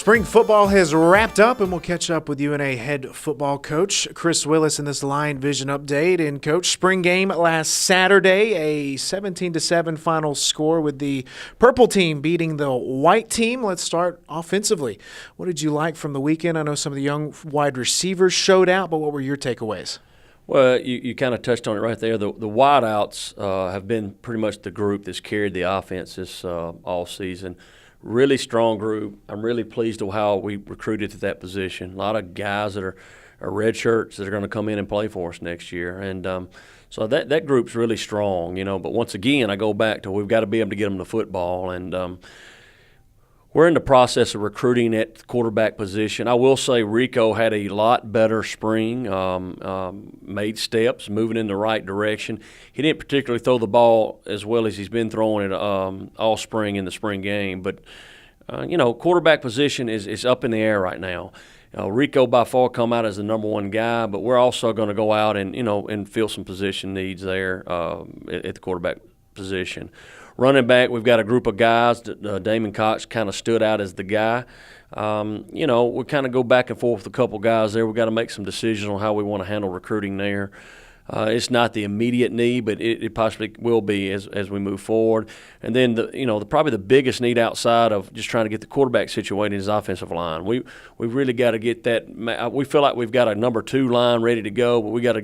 Spring football has wrapped up, and we'll catch up with UNA head football coach Chris Willis in this Lion Vision update. And, Coach, spring game last Saturday, a 17-7 final score with the purple team beating the white team. Let's start offensively. What did you like from the weekend? I know some of the young wide receivers showed out, but what were your takeaways? Well, you kind of touched on it right there. The wideouts have been pretty much the group that's carried the offense this all season. Really strong group. I'm really pleased with how we recruited to that position. A lot of guys that are red shirts that are going to come in and play for us next year. And so that group's really strong, you know. But once again, I go back to we've got to be able to get them the football. And we're in the process of recruiting at the quarterback position. I will say Rico had a lot better spring, made steps, moving in the right direction. He didn't particularly throw the ball as well as he's been throwing it all spring in the spring game. But, quarterback position is up in the air right now. Rico by far come out as the number one guy, but we're also going to go out and fill some position needs there at the quarterback position. Running back, we've got a group of guys that Damon Cox kind of stood out as the guy. We kind of go back and forth with a couple guys there. We've got to make some decisions on how we want to handle recruiting there. It's not the immediate need, but it possibly will be as we move forward. And then probably the biggest need outside of just trying to get the quarterback situated is offensive line. We've really got to get that. We feel like we've got a number 2 line ready to go, but we got to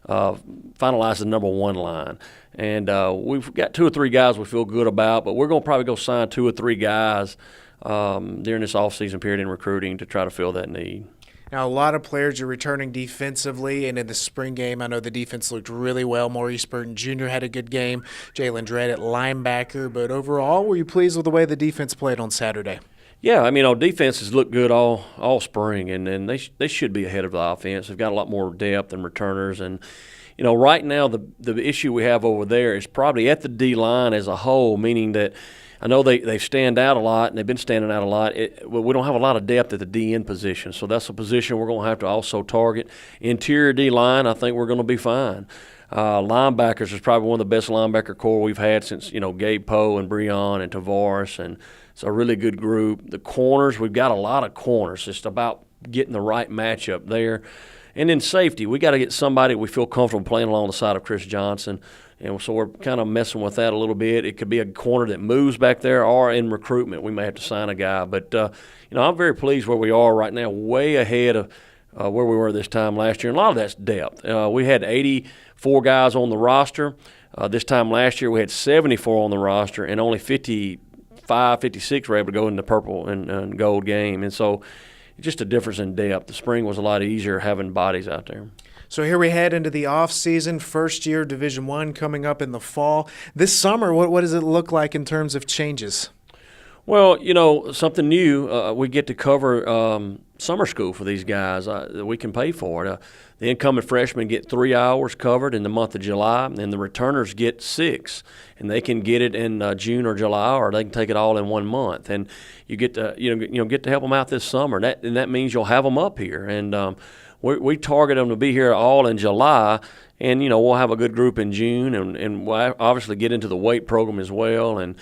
finalize the number 1 line. And we've got 2 or 3 guys we feel good about, but we're going to probably go sign 2 or 3 guys during this offseason period in recruiting to try to fill that need. Now, a lot of players are returning defensively, and in the spring game, I know the defense looked really well. Maurice Burton Jr. had a good game. Jalen Dredd at linebacker. But overall, were you pleased with the way the defense played on Saturday? Yeah, our defenses look good all spring, and they should be ahead of the offense. They've got a lot more depth and returners. And, right now the issue we have over there is probably at the D-line as a whole, meaning that I know they stand out a lot, and they've been standing out a lot. We don't have a lot of depth at the D-end position, so that's a position we're going to have to also target. Interior D-line, I think we're going to be fine. Linebackers is probably one of the best linebacker core we've had since, Gabe Poe and Breon and Tavares, and it's a really good group. The corners, we've got a lot of corners. It's about getting the right matchup there. And then safety, we got to get somebody we feel comfortable playing along the side of Chris Johnson. And so we're kind of messing with that a little bit. It could be a corner that moves back there, or in recruitment we may have to sign a guy. But, I'm very pleased where we are right now, way ahead of where we were this time last year. And a lot of that's depth. We had 84 guys on the roster. This time last year we had 74 on the roster, and only 56 were able to go in the purple and gold game. And so just a difference in depth. The spring was a lot easier having bodies out there. So here we head into the offseason, first year Division I coming up in the fall. This summer, what does it look like in terms of changes? Well, something new. We get to cover summer school for these guys that we can pay for it. The incoming freshmen get 3 hours covered in the month of July, and the returners get 6, and they can get it in June or July, or they can take it all in 1 month. And you get to get to help them out this summer. That means you'll have them up here, and we target them to be here all in July. And, we'll have a good group in June, and we'll obviously get into the weight program as well. And,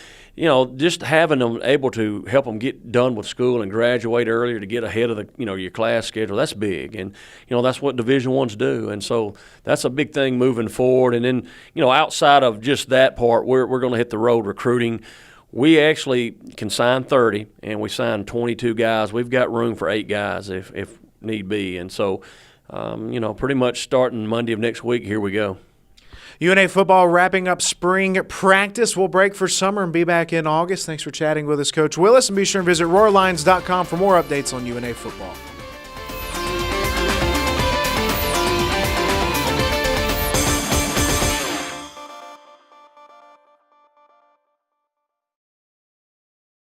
just having them able to help them get done with school and graduate earlier to get ahead of the, your class schedule, that's big. And, that's what Division I's do. And so that's a big thing moving forward. And then, outside of just that part, we're going to hit the road recruiting. We actually can sign 30, and we signed 22 guys. We've got room for 8 guys if need be. And so, pretty much starting Monday of next week, here we go. UNA football wrapping up spring practice. We'll break for summer and be back in August. Thanks for chatting with us, Coach Willis. And be sure and visit RoarLions.com for more updates on UNA football.